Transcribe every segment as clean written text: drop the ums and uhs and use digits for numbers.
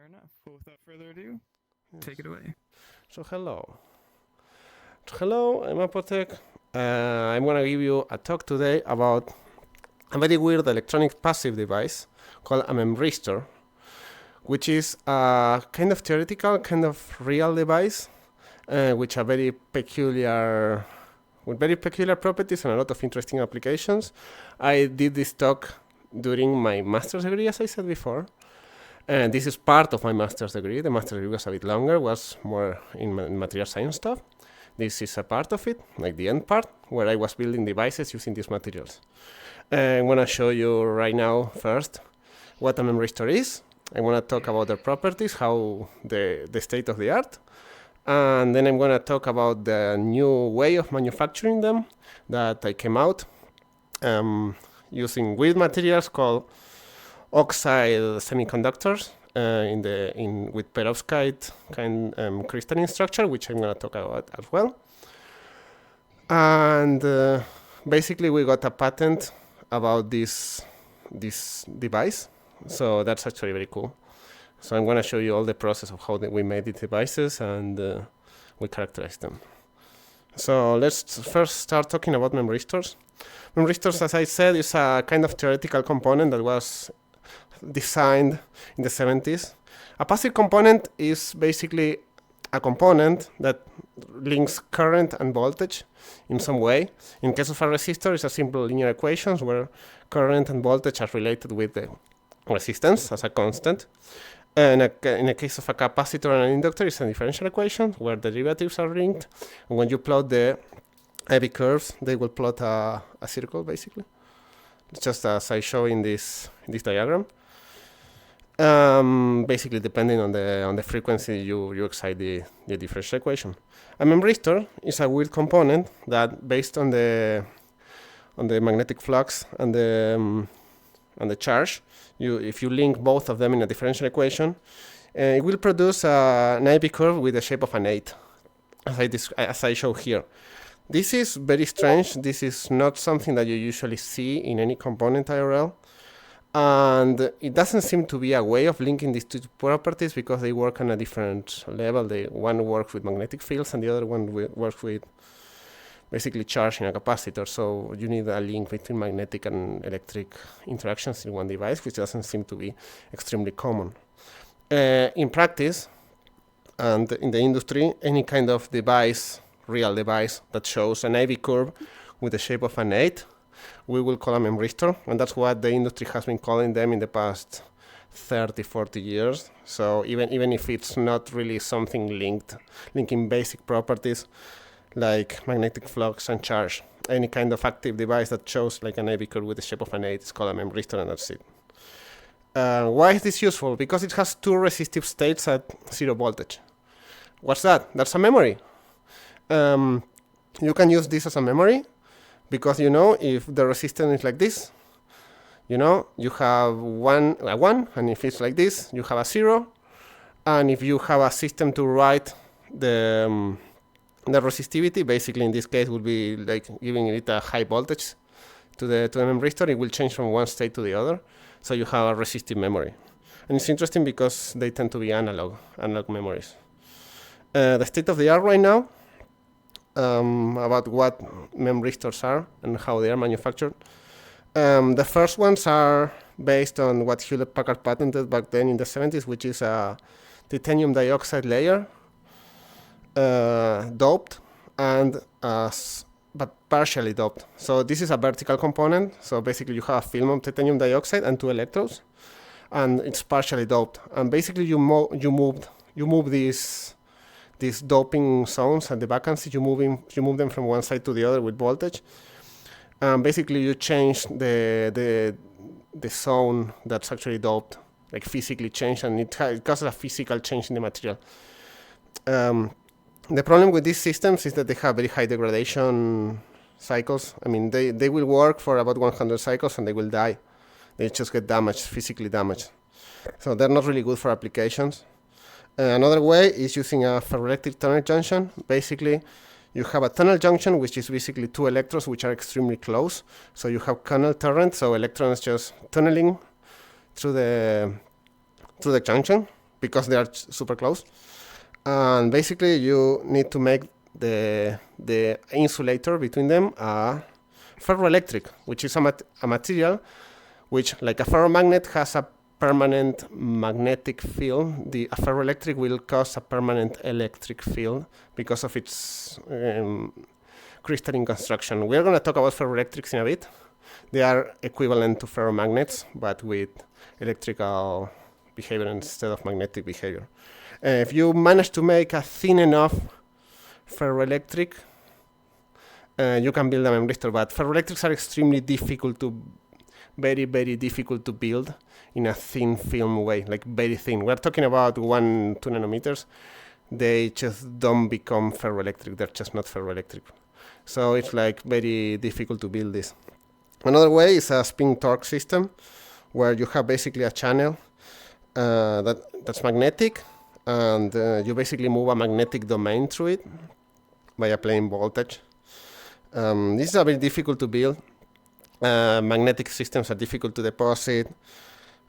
Fair enough. Well, without further ado, Yes. take it away. So hello, I'm Apotek. I'm gonna give you a talk today about a very weird electronic passive device called a memristor, which is a kind of theoretical, kind of real device, which are with very peculiar properties and a lot of interesting applications. I did this talk during my master's degree, as I said before. And this is part of my master's degree. The master's degree was a bit longer, was more in material science stuff. This is a part of it, like the end part, where I was building devices using these materials. I'm going to show you right now first what a memristor is. I want to talk about their properties, how the state of the art. And then I'm going to talk about the new way of manufacturing them that I came out using weird materials called oxide semiconductors with perovskite kind crystalline structure, which I'm going to talk about as well. And basically, we got a patent about this device, so that's actually very cool. So I'm going to show you all the process of how we made these devices and we characterize them. So let's first start talking about memristors. Memristors, as I said, is a kind of theoretical component that was designed in the 70s. A passive component is basically a component that links current and voltage in some way. In case of a resistor, it's a simple linear equations where current and voltage are related with the resistance as a constant. And in the case of a capacitor and an inductor, it's a differential equation where the derivatives are linked. And when you plot the IV curves, they will plot a circle, basically. Just as I show in this diagram. Basically, depending on the frequency, you excite the differential equation. A memristor is a weird component that, based on the magnetic flux and the charge, if you link both of them in a differential equation, it will produce an IV curve with the shape of an 8, as I show here. This is very strange. This is not something that you usually see in any component IRL. And it doesn't seem to be a way of linking these two properties because they work on a different level. One works with magnetic fields and the other one works with basically charge in a capacitor. So you need a link between magnetic and electric interactions in one device, which doesn't seem to be extremely common. In practice and in the industry, any kind of real device that shows an IV curve with the shape of an 8, we will call a memristor, and that's what the industry has been calling them in the past 30, 40 years. So even if it's not really something linking basic properties like magnetic flux and charge, any kind of active device that shows like an IV curve with the shape of an 8 is called a memristor, and that's it. Why is this useful? Because it has two resistive states at 0 voltage. What's that? That's a memory. You can use this as a memory because, if the resistance is like this, you have a 1, and if it's like this, you have a 0. And if you have a system to write the resistivity, basically in this case would be like giving it a high voltage to the memristor, it will change from one state to the other. So you have a resistive memory. And it's interesting because they tend to be analog memories. The state of the art right now, about what memristors are and how they are manufactured. The first ones are based on what Hewlett-Packard patented back then in the 70s, which is a titanium dioxide layer, doped but partially doped. So this is a vertical component. So basically you have a film of titanium dioxide and 2 electrodes, and it's partially doped. And basically you move these doping zones at the vacancy, you move them from one side to the other with voltage. Basically, you change the zone that's actually doped, like physically changed, and it causes a physical change in the material. The problem with these systems is that they have very high degradation cycles. I mean, they will work for about 100 cycles and they will die. They just get damaged, physically damaged. So they're not really good for applications. Another way is using a ferroelectric tunnel junction. Basically, you have a tunnel junction, which is basically 2 electrodes which are extremely close. So you have tunnel current, so electrons just tunneling through the junction. because they are super close. And basically you need to make the insulator between them ferroelectric, which is a material which, like a ferromagnet, has a permanent magnetic field. A ferroelectric will cause a permanent electric field because of its crystalline construction. We're going to talk about ferroelectrics in a bit. They are equivalent to ferromagnets, but with electrical behavior instead of magnetic behavior. If you manage to make a thin enough ferroelectric, you can build a memristor, but ferroelectrics are extremely difficult to, very difficult to build in a thin film way, like very thin. We're talking about 1-2 nanometers. They just don't become ferroelectric. They're just not ferroelectric. So it's like very difficult to build this. Another way is a spin torque system, where you have basically a channel that's magnetic, and you basically move a magnetic domain through it by applying voltage. This is a bit difficult to build. Magnetic systems are difficult to deposit,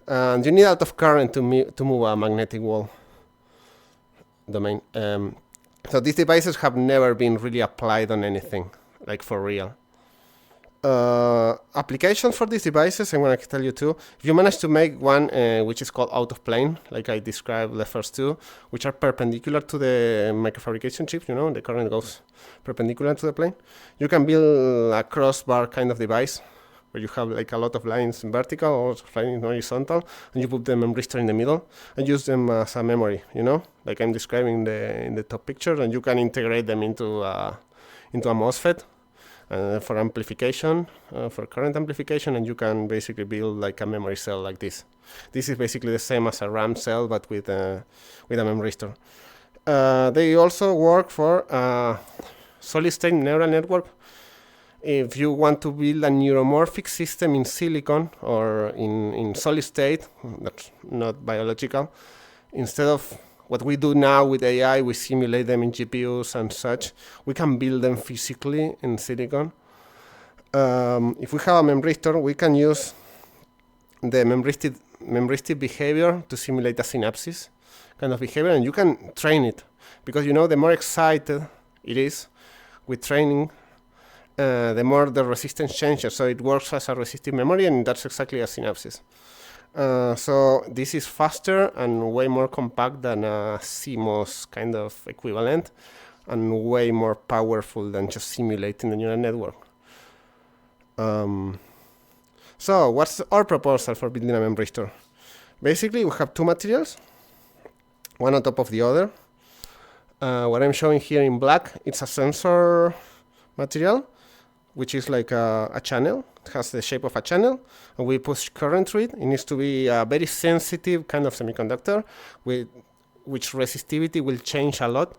and you need a lot of current to move a magnetic wall domain. So these devices have never been really applied on anything, like for real. Applications for these devices, I'm going to tell you two. If you manage to make one which is called out of plane, like I described the first two, which are perpendicular to the microfabrication chips, the current goes perpendicular to the plane, you can build a crossbar kind of device where you have like a lot of lines vertical or lines horizontal, and you put the memristor in the middle and use them as a memory, like I'm describing in the top picture, and you can integrate them into a MOSFET. For amplification, for current amplification, and you can basically build like a memory cell like this. This is basically the same as a RAM cell, but with a memristor. They also work for solid-state neural network. If you want to build a neuromorphic system in silicon or in solid state, that's not biological, instead of what we do now with AI, we simulate them in GPUs and such. We can build them physically in silicon. If we have a memristor, we can use the memristive behavior to simulate a synapses kind of behavior, and you can train it. Because, the more excited it is with training, the more the resistance changes. So it works as a resistive memory, and that's exactly a synapses. So this is faster and way more compact than a CMOS kind of equivalent, and way more powerful than just simulating the neural network. So what's our proposal for building a memristor? Basically, we have two materials, one on top of the other. What I'm showing here in black, it's a sensor material, which is like a channel. It has the shape of a channel, and we push current through it. It needs to be a very sensitive kind of semiconductor, which resistivity will change a lot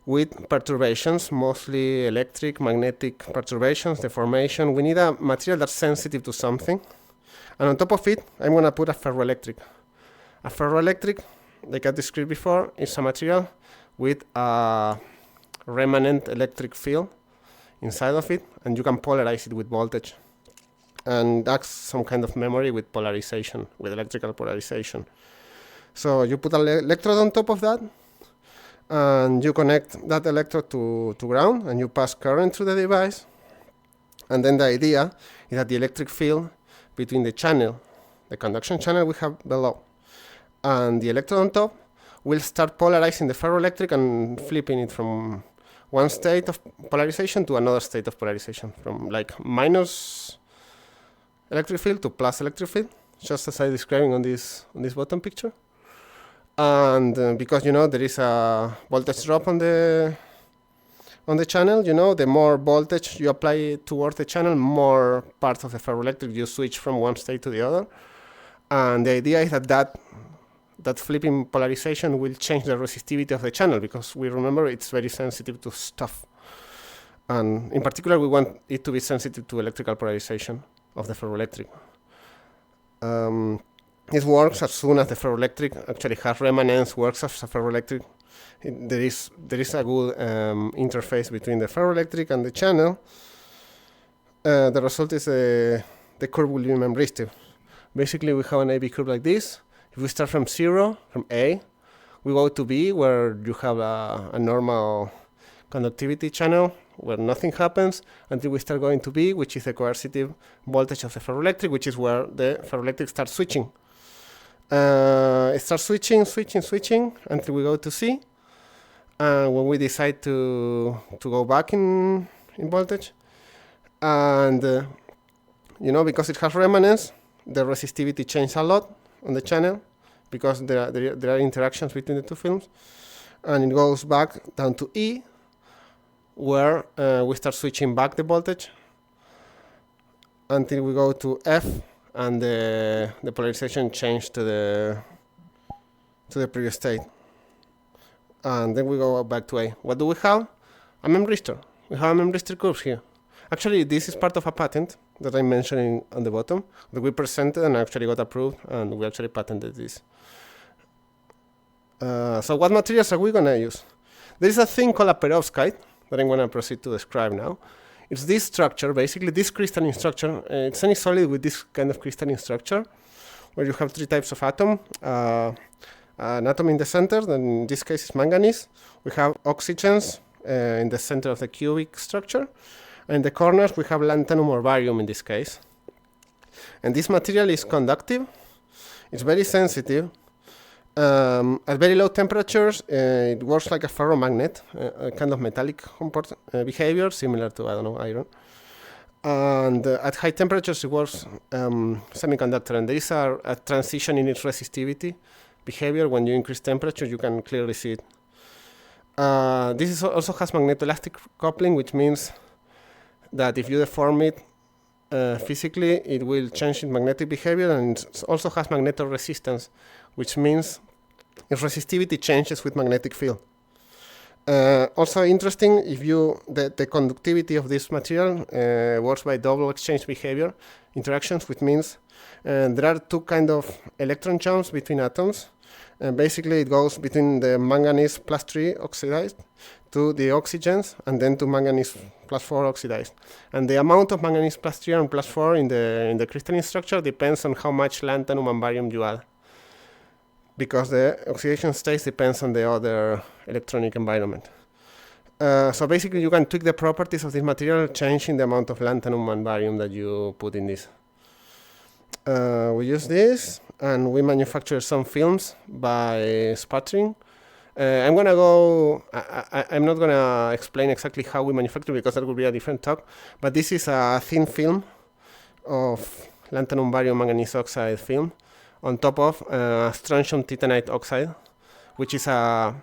with perturbations, mostly electric, magnetic perturbations, deformation. We need a material that's sensitive to something. And on top of it, I'm going to put a ferroelectric. A ferroelectric, like I described before, is a material with a remanent electric field inside of it, and you can polarize it with voltage. And that's some kind of memory with polarization, with electrical polarization. So you put an electrode on top of that, and you connect that electrode to ground, and you pass current through the device. And then the idea is that the electric field between the channel, the conduction channel we have below, and the electrode on top will start polarizing the ferroelectric and flipping it from one state of polarization to another state of polarization, from like minus electric field to plus electric field, just as I describing on this bottom picture. And because there is a voltage drop on the channel, the more voltage you apply towards the channel, more parts of the ferroelectric you switch from one state to the other. And the idea is that flipping polarization will change the resistivity of the channel, because we remember it's very sensitive to stuff. And in particular, we want it to be sensitive to electrical polarization of the ferroelectric. This works as soon as the ferroelectric actually has remanence, works as a ferroelectric. There is a good interface between the ferroelectric and the channel. The result is the curve will be memristive. Basically, we have an AB curve like this. If we start from 0, from A, we go to B, where you have a normal conductivity channel where nothing happens, until we start going to B, which is the coercive voltage of the ferroelectric, which is where the ferroelectric starts switching. It starts switching until we go to C. And when we decide to go back in voltage, and because it has remanence, the resistivity changes a lot on the channel, because there are interactions between the two films, and it goes back down to E, where we start switching back the voltage until we go to F, and the polarization changes to the previous state, and then we go back to A. What do we have? A memristor. We have a memristor curves here. Actually, this is part of a patent that I'm mentioning on the bottom that we presented and actually got approved, and we actually patented this. So what materials are we going to use? There is a thing called a perovskite that I'm going to proceed to describe now. It's this structure, basically this crystalline structure. It's any solid with this kind of crystalline structure, where you have 3 types of atom. An atom in the center, that in this case is manganese. We have oxygens in the center of the cubic structure. And in the corners we have lanthanum or barium in this case. And this material is conductive. It's very sensitive. At very low temperatures, it works like a ferromagnet, a kind of metallic behavior, similar to, iron. And at high temperatures, it works semiconductor. And there is a transition in its resistivity behavior. When you increase temperature, you can clearly see it. This also has magnetoelastic coupling, which means that if you deform it physically, it will change its magnetic behavior, and it also has magnetoresistance, which means its resistivity changes with magnetic field. Also interesting, if the conductivity of this material works by double exchange behavior interactions, which means there are 2 kind of electron jumps between atoms. And basically it goes between the manganese +3 oxidized to the oxygens, and then to manganese +4 oxidized. And the amount of manganese +3 and +4 in the crystalline structure depends on how much lanthanum and barium you add, because the oxidation state depends on the other electronic environment. So basically you can tweak the properties of this material, changing the amount of lanthanum and barium that you put in this. We use this, and we manufacture some films by sputtering. I'm not gonna explain exactly how we manufacture, because that would be a different talk, but this is a thin film of lanthanum barium manganese oxide film on top of strontium titanite oxide, which is a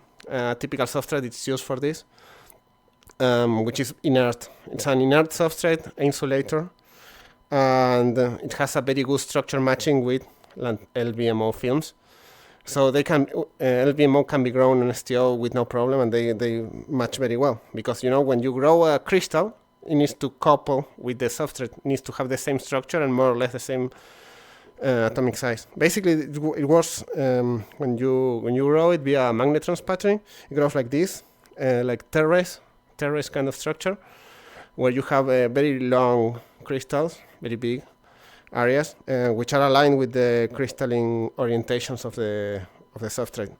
typical substrate it's used for this, which is inert. It's an inert substrate, insulator, and it has a very good structure matching with LVMO films. So they can LVMO can be grown on STO with no problem, and they match very well, because when you grow a crystal, it needs to couple with the substrate, it needs to have the same structure and more or less the same atomic size. Basically, it works when you grow it via magnetron sputtering. It grows like this, like terrace kind of structure, where you have very long crystals, very big areas, which are aligned with the crystalline orientations of the substrate.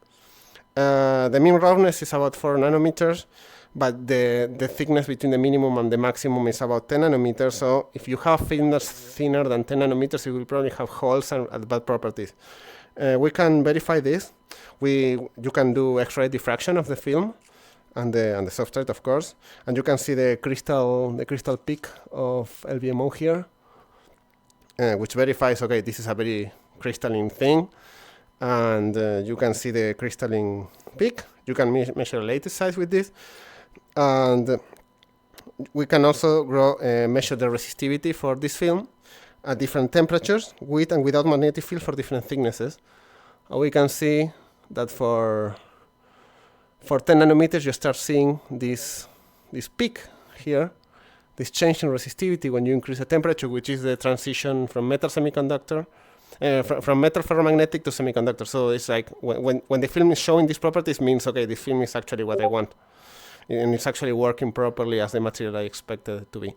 The mean roughness is about 4 nanometers, but the thickness between the minimum and the maximum is about 10 nanometers. So if you have film that's thinner than 10 nanometers, it will probably have holes and bad properties. We can verify this. You can do X-ray diffraction of the film and the substrate, of course, and you can see the crystal peak of LVMO here, which verifies, okay, this is a very crystalline thing, and you can see the crystalline peak. You can measure lattice size with this, and we can also measure the resistivity for this film at different temperatures, with and without magnetic field for different thicknesses. We can see that for 10 nanometers you start seeing this peak here, this change in resistivity when you increase the temperature, which is the transition from metal semiconductor, from metal ferromagnetic to semiconductor. So it's like when the film is showing these properties, means, okay, this film is actually what I want, and it's actually working properly as the material I expected it to be.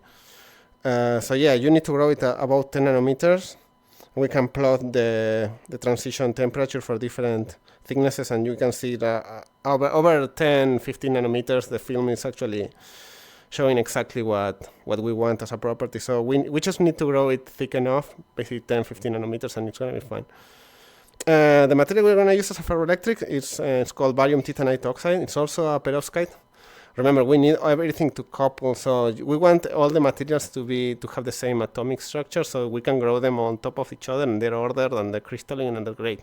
So yeah, you need to grow it about 10 nanometers, We can plot the transition temperature for different thicknesses, and you can see that over 10-15 nanometers, the film is actually showing exactly what we want as a property. So we just need to grow it thick enough, basically 10-15 nanometers, and it's going to be fine. The material we're going to use as a ferroelectric is it's called barium titanite oxide. It's also a perovskite. Remember, we need everything to couple, so we want all the materials to have the same atomic structure, so we can grow them on top of each other, and they're ordered, and they're crystalline, and they're great.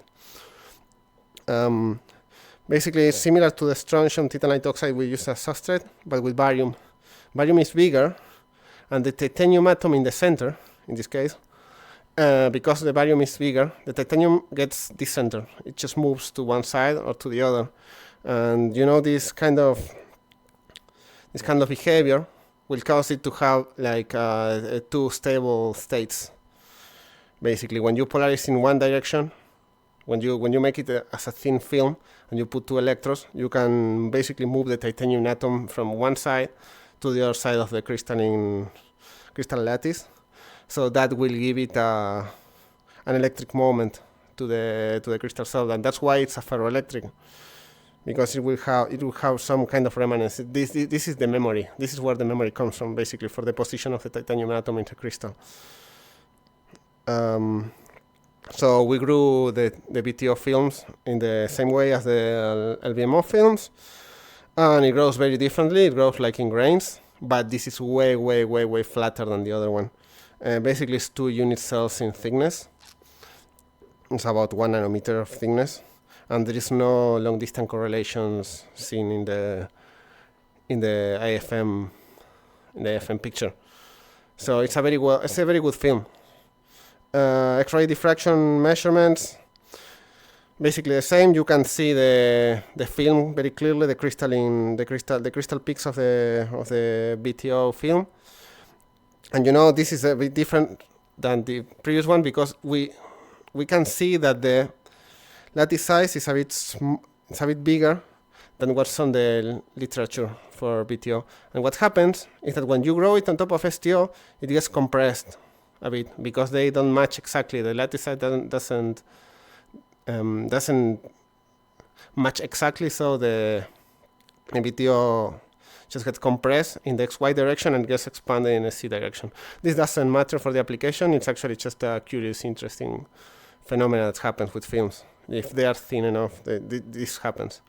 Basically, it's similar to the strontium titanite oxide we use as substrate, but with barium. Barium is bigger, and the titanium atom in the center, in this case, because the barium is bigger, the titanium gets decentered. It just moves to one side or to the other, and you know this kind of behavior will cause it to have like two stable states. Basically, when you polarize in one direction, when you make it as a thin film and you put two electrodes, you can basically move the titanium atom from one side to the other side of the crystal lattice. So that will give it an electric moment to the crystal cell, and that's why it's a ferroelectric, because it will have some kind of remanence. This is the memory. This is where the memory comes from, basically, for the position of the titanium atom in the crystal. So we grew the BTO films in the same way as the LVMO films, and it grows very differently. It grows like in grains, but this is way flatter than the other one. Basically, it's 2 unit cells in thickness. It's about 1 nanometer of thickness, and there is no long distance correlations seen in the AFM picture. So it's a very good film. X-ray diffraction measurements, basically the same. You can see the film very clearly, the crystal peaks of the BTO film. And you know, this is a bit different than the previous one, because we can see that the lattice size is a bit bigger than what's on the literature for BTO. And what happens is that when you grow it on top of STO, it gets compressed a bit, because they don't match exactly. The lattice size doesn't match exactly, so the BTO just gets compressed in the XY direction and gets expanded in the Z direction. This doesn't matter for the application. It's actually just a curious, interesting phenomenon that happens with films. If they are thin enough, this happens.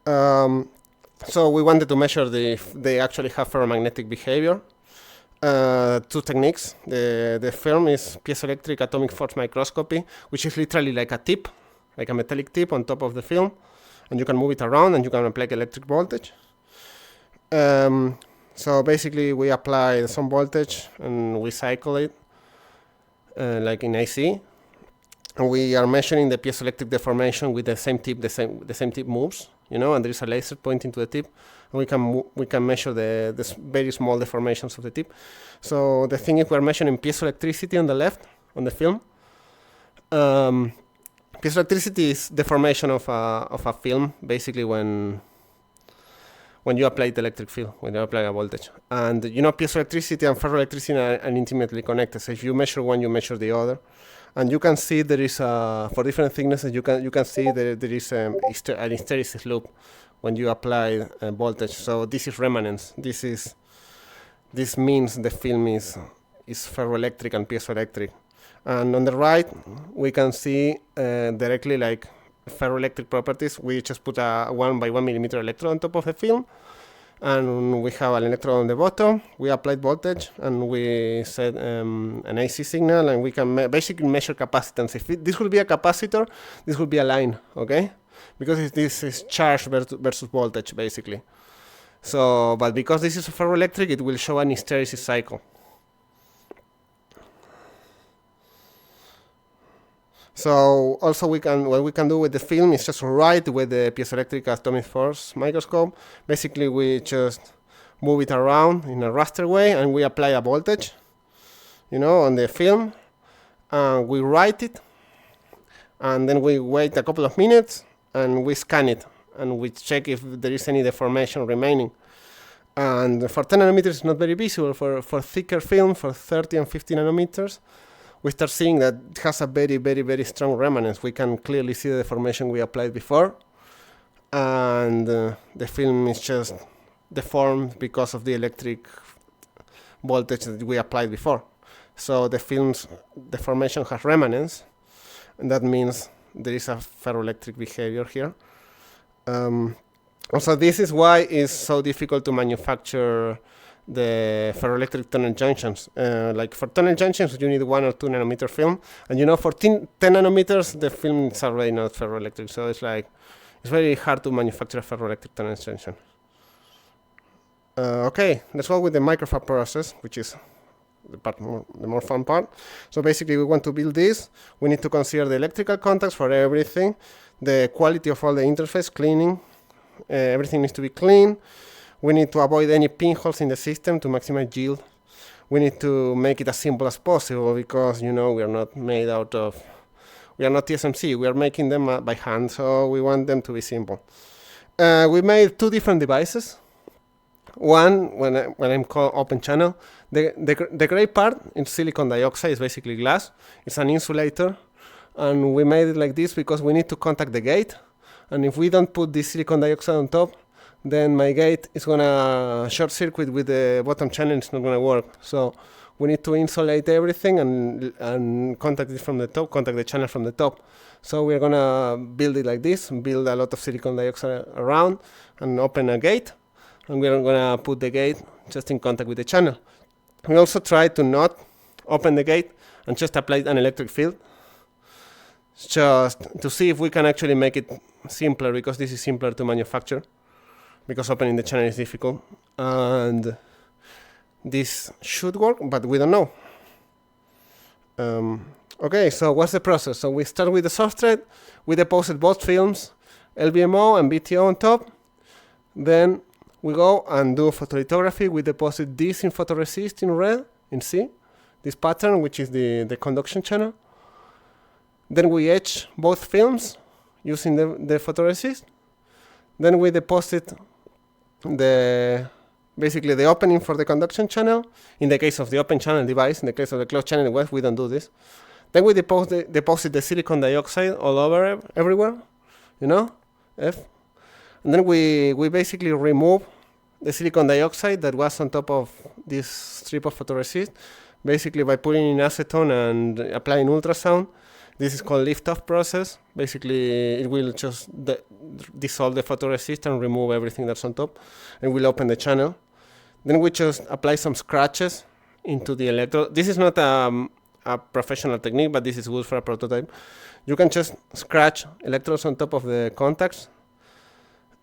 So we wanted to measure if they actually have ferromagnetic behavior. 2 techniques. The film is piezoelectric atomic force microscopy, which is literally like a tip, like a metallic tip on top of the film, and you can move it around and you can apply electric voltage. So basically we apply some voltage and we cycle it like in AC, and we are measuring the piezoelectric deformation with the same tip. The same tip moves, you know, and there is a laser pointing to the tip, and we can measure the very small deformations of the tip. So the thing is, we're measuring piezoelectricity on the left on the film. Piezoelectricity is deformation of a film, basically when you apply the electric field, when you apply a voltage. And you know, piezoelectricity and ferroelectricity are intimately connected. So if you measure one, you measure the other. And you can see there is for different thicknesses, you can see there is an hysteresis loop when you apply voltage. So this is remanence. This means the film is ferroelectric and piezoelectric. And on the right, we can see directly like ferroelectric properties. We just put a 1 by 1 millimeter electrode on top of the film, and we have an electrode on the bottom. We applied voltage, and we set an AC signal, and we can basically measure capacitance. If this will be a capacitor, this will be a line, okay? Because this is charge versus voltage, basically. So, but because this is a ferroelectric, it will show an hysteresis cycle. So also what we can do with the film is just write with the piezoelectric atomic force microscope. Basically, we just move it around in a raster way, and we apply a voltage, you know, on the film, and we write it, and then we wait a couple of minutes, and we scan it, and we check if there is any deformation remaining. And for 10 nanometers, it's not very visible. For thicker film, for 30 and 50 nanometers, we start seeing that it has a very, very, very strong remanence. We can clearly see the deformation we applied before, and the film is just deformed because of the electric voltage that we applied before. So the film's deformation has remanence, and that means there is a ferroelectric behavior here. Also, this is why it's so difficult to manufacture the ferroelectric tunnel junctions. Like for tunnel junctions, you need 1 or 2 nanometer film, and for 10 nanometers, the film is already not ferroelectric. So it's very hard to manufacture a ferroelectric tunnel junction. Okay, let's go with the microfab process, which is the more fun part. So basically, we want to build this. We need to consider the electrical contacts for everything, the quality of all the interface, cleaning. Everything needs to be clean. We need to avoid any pinholes in the system to maximize yield. We need to make it as simple as possible because, we are not made out of... We are not TSMC. We are making them by hand, so we want them to be simple. We made 2 different devices. One, when I'm called open channel, the gray part in silicon dioxide is basically glass. It's an insulator, and we made it like this because we need to contact the gate. And if we don't put this silicon dioxide on top, then my gate is gonna short circuit with the bottom channel. It's not gonna work. So we need to insulate everything and contact it from the top, contact the channel from the top. So we're gonna build it like this, build a lot of silicon dioxide around, and open a gate. And we're gonna put the gate just in contact with the channel. We also try to not open the gate and just apply an electric field, just to see if we can actually make it simpler, because this is simpler to manufacture, because opening the channel is difficult. And this should work, but we don't know. Okay, so what's the process? So we start with the substrate. We deposit both films, LVMO and BTO on top. Then we go and do photolithography. We deposit this in photoresist in red, in C, this pattern, which is the conduction channel. Then we etch both films using the photoresist. Then we deposit basically the opening for the conduction channel. In the case of the open channel device, in the case of the closed channel device, we don't do this. Then we deposit the silicon dioxide all over everywhere, F. And then we basically remove the silicon dioxide that was on top of this strip of photoresist, basically by putting in acetone and applying ultrasound. This is called lift-off process. Basically, it will just dissolve the photoresist and remove everything that's on top, and we'll open the channel. Then we just apply some scratches into the electrode. This is not a professional technique, but this is good for a prototype. You can just scratch electrodes on top of the contacts,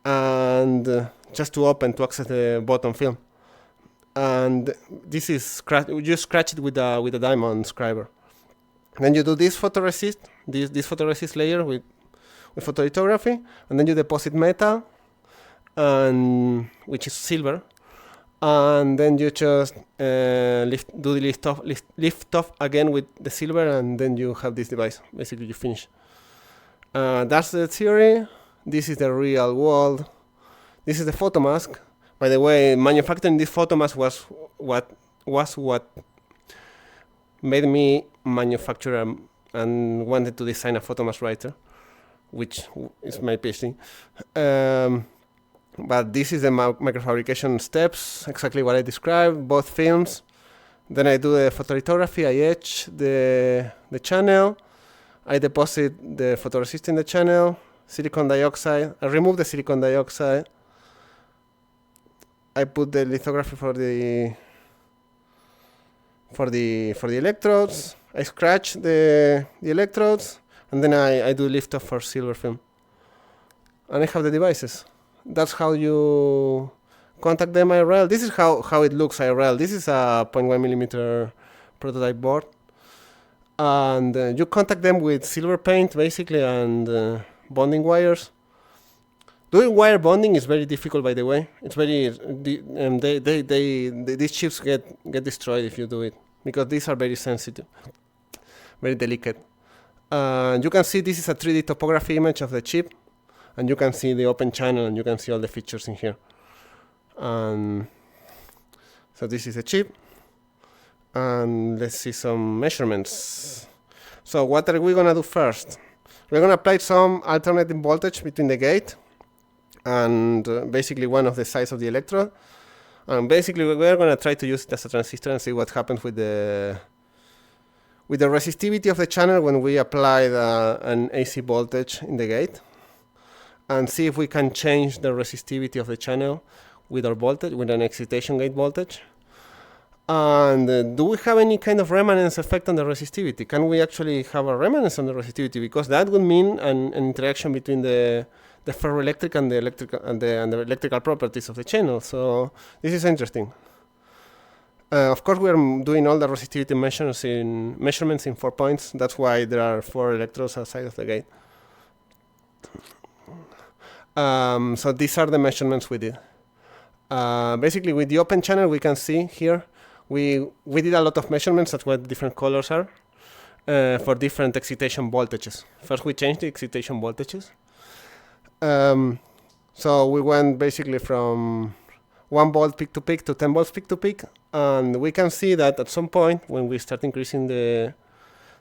and just to access the bottom film. And this is you scratch it with a diamond scriber. Then you do this photoresist, this photoresist layer with photolithography, and then you deposit metal, which is silver, and then you just do the lift off again with the silver, and then you have this device. Basically, you finish. That's the theory. This is the real world. This is the photomask. By the way, manufacturing this photomask was what made me manufacture and wanted to design a photomask writer, which is my PhD. But this is the microfabrication steps, exactly what I described, both films. Then I do the photolithography, I etch the channel, I deposit the photoresist in the channel, silicon dioxide, I remove the silicon dioxide, I put the lithography for the electrodes, I scratch the electrodes, and then I do lift off for silver film. And I have the devices. That's how you contact them IRL. This is how it looks IRL. This is a 0.1 millimeter prototype board. And you contact them with silver paint, basically, and bonding wires. Doing wire bonding is very difficult, by the way. It's very these chips get destroyed if you do it, because these are very sensitive, very delicate. You can see this is a 3D topography image of the chip, and you can see the open channel, and you can see all the features in here. So this is a chip, and let's see some measurements. So what are we gonna do first? We're gonna apply some alternating voltage between the gate and basically one of the sides of the electrode. And basically we're gonna try to use it as a transistor and see what happens with the resistivity of the channel when we apply an AC voltage in the gate, and see if we can change the resistivity of the channel with our voltage, with an excitation gate voltage. And do we have any kind of remanence effect on the resistivity? Can we actually have a remanence on the resistivity? Because that would mean an interaction between the ferroelectric and the electrical properties of the channel. So this is interesting. Of course, we are doing all the resistivity measurements in 4 points. That's why there are 4 electrodes outside of the gate. So these are the measurements we did. Basically, with the open channel, we can see here, we did a lot of measurements. That's what different colors are for different excitation voltages. First, we changed the excitation voltages. So we went basically from 1 volt peak to peak to 10 volts peak to peak, and we can see that at some point when we start increasing the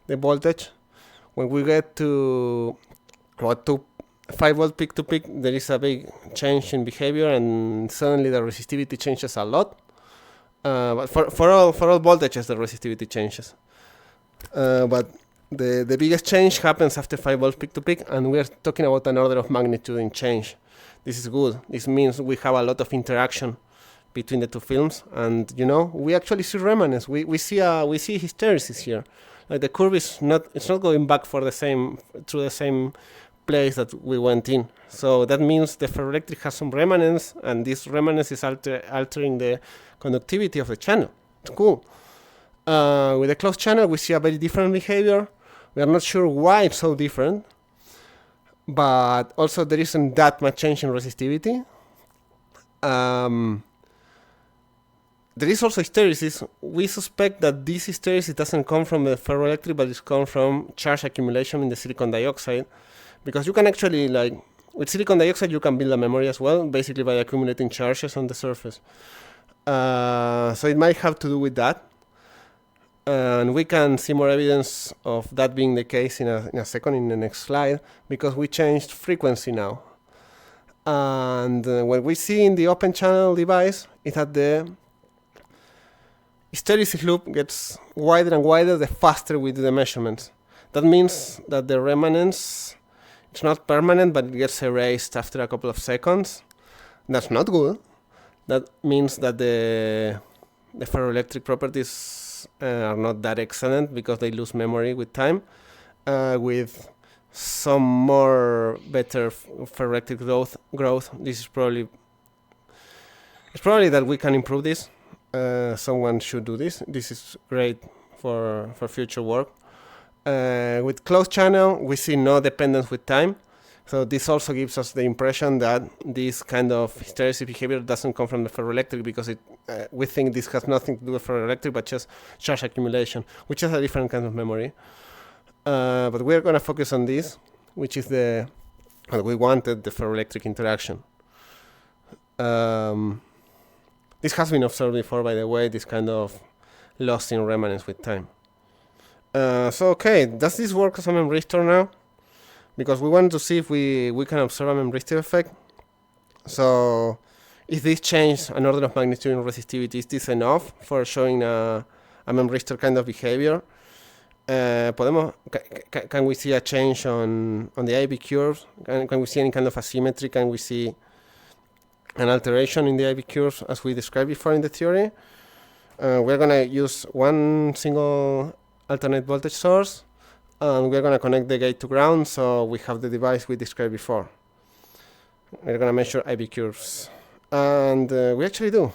voltage, when we get to 5 volt peak to peak, there is a big change in behavior, and suddenly the resistivity changes a lot. But for all voltages, the resistivity changes. But the biggest change happens after 5 volts peak to peak, and we are talking about an order of magnitude in change. This is good. This means we have a lot of interaction between the two films, and we actually see remanence. We see hysteresis here. Like the curve is not going back through the same place that we went in. So that means the ferroelectric has some remanence, and this remanence is altering the conductivity of the channel. It's cool. With a closed channel, we see a very different behavior. We are not sure why it's so different, but also there isn't that much change in resistivity. There is also hysteresis. We suspect that this hysteresis doesn't come from the ferroelectric, but it's come from charge accumulation in the silicon dioxide, because you can actually, with silicon dioxide, you can build a memory as well, basically by accumulating charges on the surface. So it might have to do with that. And we can see more evidence of that being the case in a second, in the next slide, because we changed frequency now. And what we see in the open channel device is that the hysteresis loop gets wider and wider the faster we do the measurements. That means that the remanence, it's not permanent, but it gets erased after a couple of seconds. That's not good. That means that the ferroelectric properties are not that excellent, because they lose memory with time. With some more better ferroelectric growth, it's probably that we can improve this. Someone should do this. This is great for future work. With closed channel, we see no dependence with time. So this also gives us the impression that this kind of hysteresis behavior doesn't come from the ferroelectric, because we think this has nothing to do with ferroelectric, but just charge accumulation, which is a different kind of memory. But we're going to focus on this, which is what we wanted, the ferroelectric interaction. This has been observed before, by the way, this kind of loss in remanence with time. Okay, does this work as a memristor now? Because we want to see if we can observe a memristive effect. So if this changes an order of magnitude in resistivity, is this enough for showing a memristor kind of behavior? Can we see a change on the IV curves? Can we see any kind of asymmetry? Can we see an alteration in the IV curves as we described before in the theory? We're going to use one single alternate voltage source, and we're going to connect the gate to ground, so we have the device we described before. We're going to measure IV curves, and we actually do.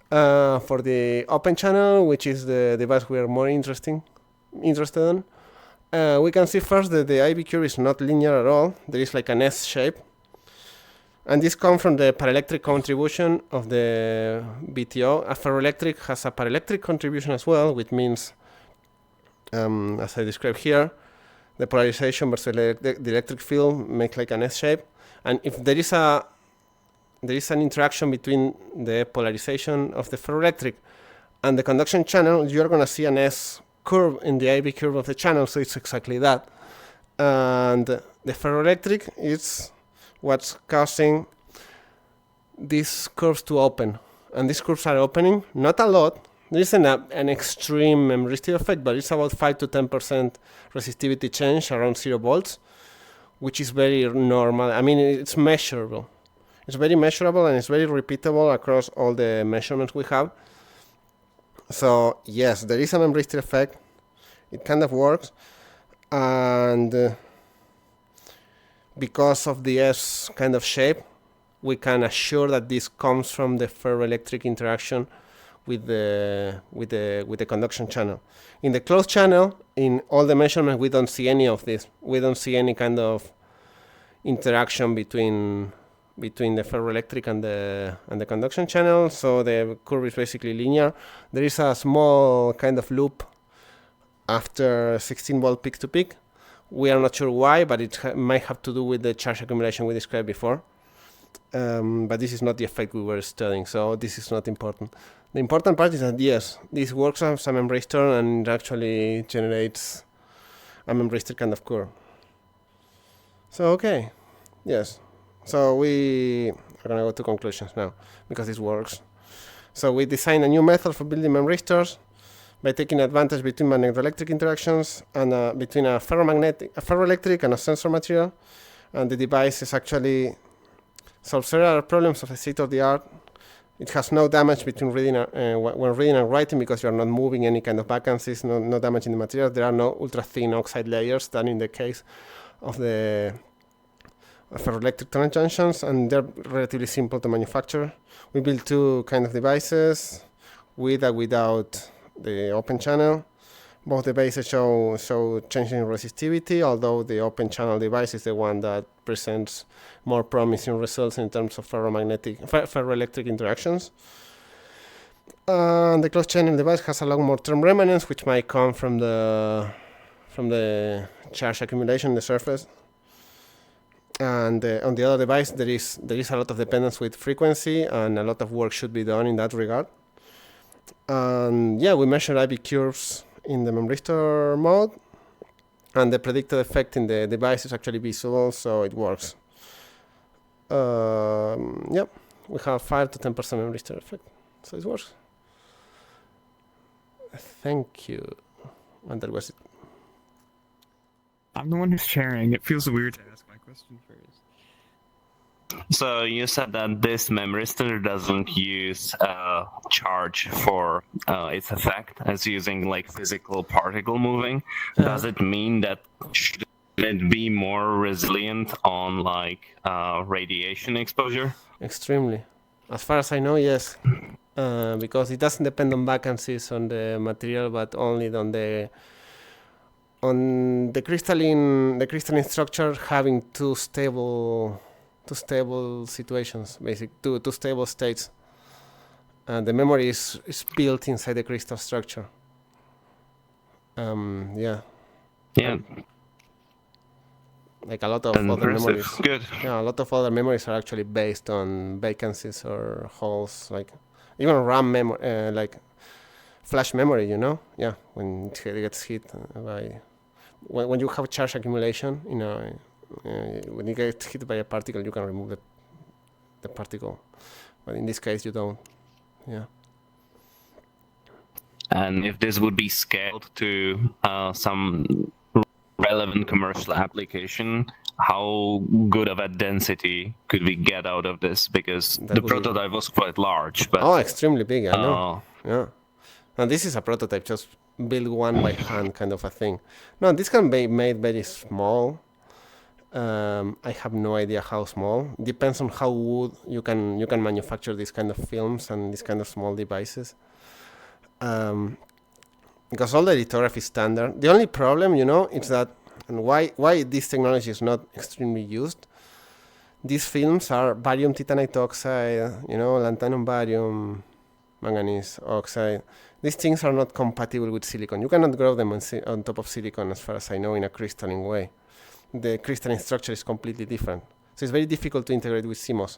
For the open channel, which is the device we are more interested in, we can see first that the IV curve is not linear at all. There is like an S shape, and this comes from the paraelectric contribution of the BTO. A ferroelectric has a paraelectric contribution as well, which means, as I described here, the polarization versus the electric field make like an S shape. And if there is an interaction between the polarization of the ferroelectric And the conduction channel, you're going to see an S curve in the IV curve of the channel, so it's exactly that. And the ferroelectric is what's causing these curves to open. And these curves are opening, not a lot. There isn't an extreme memristive effect, but it's about 5 to 10% resistivity change around 0 volts, which is very normal. I mean, it's measurable. It's very measurable and it's very repeatable across all the measurements we have. So yes, there is a memristive effect. It kind of works. And because of the S kind of shape, we can assure that this comes from the ferroelectric interaction with the conduction channel. In the closed channel, in all the measurements, we don't see any of this. We don't see any kind of interaction between the ferroelectric and the conduction channel, so the curve is basically linear. There is a small kind of loop after 16 volt peak to peak. We are not sure why, but it might have to do with the charge accumulation we described before. But this is not the effect we were studying, so this is not important. The important part is that yes, this works as a memristor and it actually generates a memristor kind of curve. So okay, yes. So we are going to go to conclusions now, because this works. So we designed a new method for building memristors by taking advantage between magnetic interactions and between a ferroelectric and a sensor material. And the device is actually solves several problems of the state-of-the-art. It has no damage between reading when reading and writing, because you are not moving any kind of vacancies, no damage in the material. There are no ultra-thin oxide layers than in the case of the ferroelectric current junctions, and they're relatively simple to manufacture. We built two kind of devices, with and without the open channel. Both devices show changing resistivity, although the open channel device is the one that presents more promising results in terms of ferroelectric interactions. And the closed channel device has a lot more term remnants, which might come from the charge accumulation in the surface. And on the other device, there is a lot of dependence with frequency, and a lot of work should be done in that regard. And yeah, we measure IV curves in the memristor mode, and the predicted effect in the device is actually visible, so it works. Yeah, we have 5 to 10% memristor effect, so it works. Thank you. And that was it. I'm the one who's sharing. It feels weird to ask my question first. So you said that this memristor doesn't use charge for its effect, as using like physical particle moving. Does it mean that should it be more resilient on like radiation exposure? Extremely. As far as I know, yes. Because it doesn't depend on vacancies on the material, but only on the crystalline structure having two stable situations, basically two stable states. And the memory is built inside the crystal structure. Yeah. Like a lot of other memories. Good. Yeah, a lot of other memories are actually based on vacancies or holes, like even RAM memory, like flash memory, you know? Yeah, when it gets hit by... When you have charge accumulation, you know, when you get hit by a particle, you can remove the particle. But in this case, you don't. Yeah. And if this would be scaled to some relevant commercial application, how good of a density could we get out of this? Because the prototype was quite large. But extremely big, I know. Yeah. And this is a prototype, just build one by hand kind of a thing. No, this can be made very small. I have no idea how small. Depends on how wood you can manufacture these kind of films and these kind of small devices. Because all the lithography is standard. The only problem, you know, is that, and why this technology is not extremely used. These films are barium titanite oxide, you know, lanthanum barium, manganese oxide. These things are not compatible with silicon. You cannot grow them on top of silicon, as far as I know, in a crystalline way. The crystalline structure is completely different. So it's very difficult to integrate with CMOS.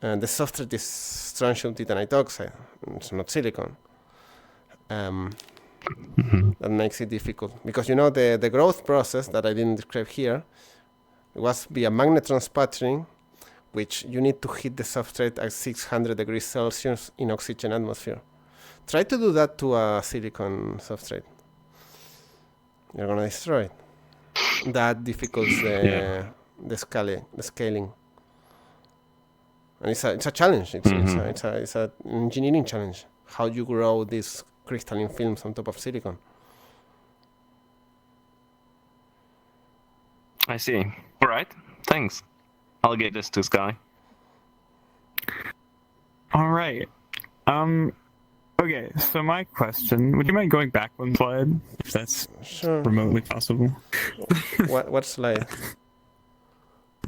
And the substrate is strontium titanite oxide. It's not silicon. That makes it difficult because the growth process that I didn't describe here was via magnetron sputtering, which you need to heat the substrate at 600 degrees Celsius in oxygen atmosphere. Try to do that to a silicon substrate. You're gonna destroy it. That difficults the scaling. And it's a challenge. It's an engineering challenge. How you grow these crystalline films on top of silicon. I see. All right. Thanks. I'll get this to Sky. All right. Okay, so my question, would you mind going back one slide, if that's Sure. remotely possible? What slide?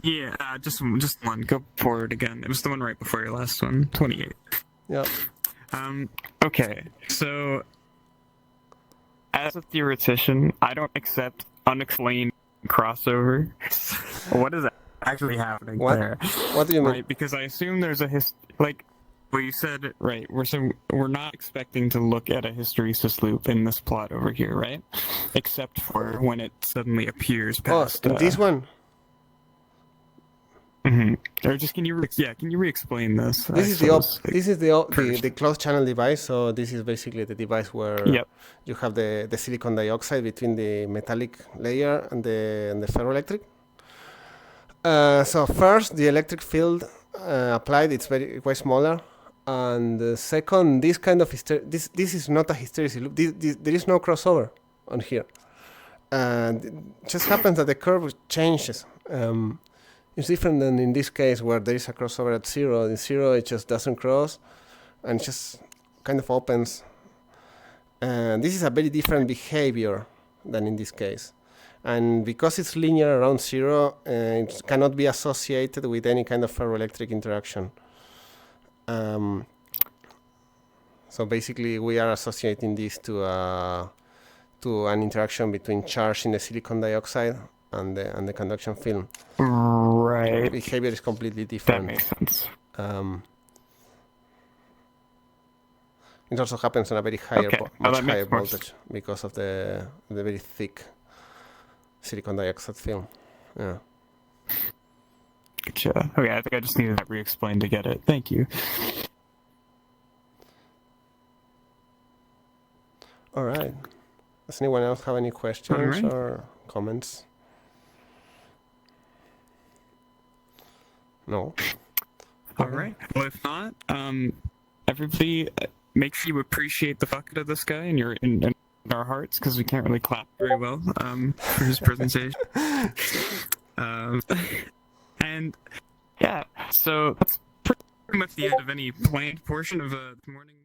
Yeah, just one. Go forward again. It was the one right before your last one, 28. Yeah. Okay, so as a theoretician, I don't accept unexplained crossover. What is actually happening there? What do you mean? Right, because I assume there's a well, you said right. We're not expecting to look at a hysteresis loop in this plot over here, right? Except for when it suddenly appears past. This one. Or just can you re-explain this? This is the closed channel device. So this is basically the device where you have the silicon dioxide between the metallic layer and the ferroelectric. So first, the electric field applied, it's quite smaller. And second, this kind of this is not a hysteresis loop. There is no crossover on here. And it just happens that the curve changes. It's different than in this case where there is a crossover at 0. In 0, it just doesn't cross, and it just kind of opens. And this is a very different behavior than in this case. And because it's linear around 0, it cannot be associated with any kind of ferroelectric interaction. So basically, we are associating this to an interaction between charge in the silicon dioxide and the conduction film. Right. The behavior is completely different. That makes sense. It also happens on a very higher, much higher voltage because of the very thick silicon dioxide film. Yeah. Gotcha. Okay, I think I just needed that re-explained to get it. Thank you. All right. Does anyone else have any questions or comments? No. All right. Well, if not, everybody, make sure you appreciate the fuck out of this guy in our hearts, because we can't really clap very well for his presentation. And yeah, so that's pretty much the end of any planned portion of the morning.